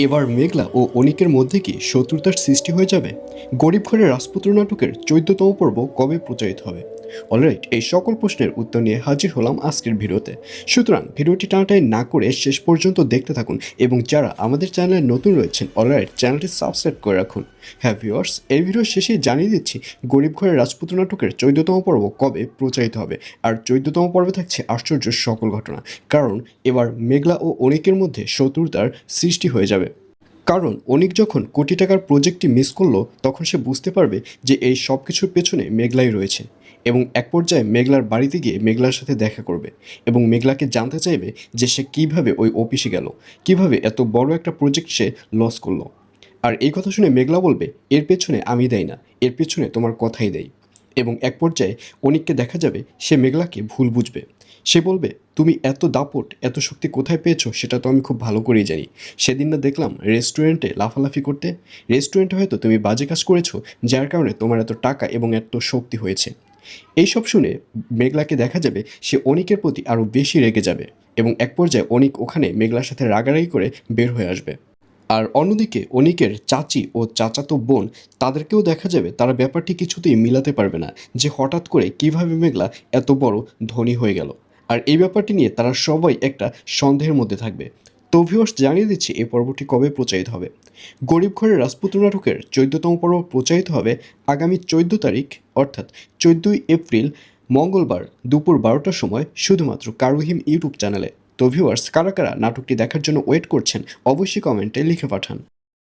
এবার মেঘলা ও অনিকের মধ্যে কি শত্রুতার সৃষ্টি হয়ে যাবে? গরিব ঘরের রাজপুত্র নাটকের 14তম পর্ব কবে প্রচারিত হবে? অলরাইট, এই সকল প্রশ্নের উত্তর নিয়ে হাজির হলাম আজকের ভিডিওতে। সুতরাং ভিডিওটি টানাটাই না করে শেষ পর্যন্ত দেখতে থাকুন এবং যারা আমাদের চ্যানেলে নতুন রয়েছেন অলরাইট চ্যানেলটি সাবস্ক্রাইব করে রাখুন। হ্যাঁ ভিউয়ার্স, এই ভিডিওর শেষে জানিয়ে দিচ্ছি গরিব ঘরের রাজপুত্র নাটকের 14তম পর্ব কবে প্রচারিত হবে। আর 14তম পর্বে থাকছে আশ্চর্য সকল ঘটনা, কারণ এবার মেঘলা ও অনিকের মধ্যে শত্রুতার সৃষ্টি হয়ে যাবে। কারণ অনিক যখন কোটি টাকার প্রজেক্টটি মিস করলো তখন সে বুঝতে পারবে যে এই সব কিছুর পেছনে মেঘলাই রয়েছে, এবং এক পর্যায়ে মেঘলার বাড়িতে গিয়ে মেঘলার সাথে দেখা করবে এবং মেঘলাকে জানতে চাইবে যে সে কিভাবে ওই অফিসে গেল, কিভাবে এত বড় একটা প্রজেক্ট সে লস করলো। আর এই কথা শুনে মেঘলা বলবে, এর পেছনে আমি দেই না, এর পেছনে তোমার কথাই দেই। এবং এক পর্যায়ে অনিককে দেখা যাবে সে মেঘলাকে ভুল বুঝবে। সে বলবে, তুমি এত দাপট এত শক্তি কোথায় পেয়েছো সেটা তো আমি খুব ভালো করেই জানি। সেদিন না দেখলাম রেস্টুরেন্টে লাফালাফি করতে, রেস্টুরেন্টে হয়তো তুমি বাজে কাজ করেছো যার কারণে তোমার এত টাকা এবং এত শক্তি হয়েছে। এইসব শুনে মেঘলাকে দেখা যাবে সে অনিকের প্রতি আরও বেশি রেগে যাবে এবং এক পর্যায়ে অনিক ওখানে মেঘলার সাথে রাগারাগি করে বের হয়ে আসবে। আর অন্যদিকে অনিকের চাচি ও চাচাতো বোন, তাদেরকেও দেখা যাবে তারা ব্যাপারটি কিছুতেই মিলাতে পারবে না যে হঠাৎ করে কিভাবে মেঘলা এত বড় ধনী হয়ে গেল। আর এই ব্যাপারটি নিয়ে তারা সবাই একটা সন্দেহের মধ্যে থাকবে। তো ভিউয়ার্স, জানিয়ে দিচ্ছি এই পর্বটি কবে প্রচারিত হবে। গরিব ঘরের রাজপুত্র নাটকের 14তম পর্ব প্রচারিত হবে আগামী 14 তারিখ, অর্থাৎ 14ই এপ্রিল মঙ্গলবার দুপুর 12টার সময় শুধুমাত্র কারুহিম ইউটিউব চ্যানেলে। তো ভিউয়ার্স, কারা কারা নাটকটি দেখার জন্য ওয়েট করছেন অবশ্যই কমেন্টে লিখে পাঠান।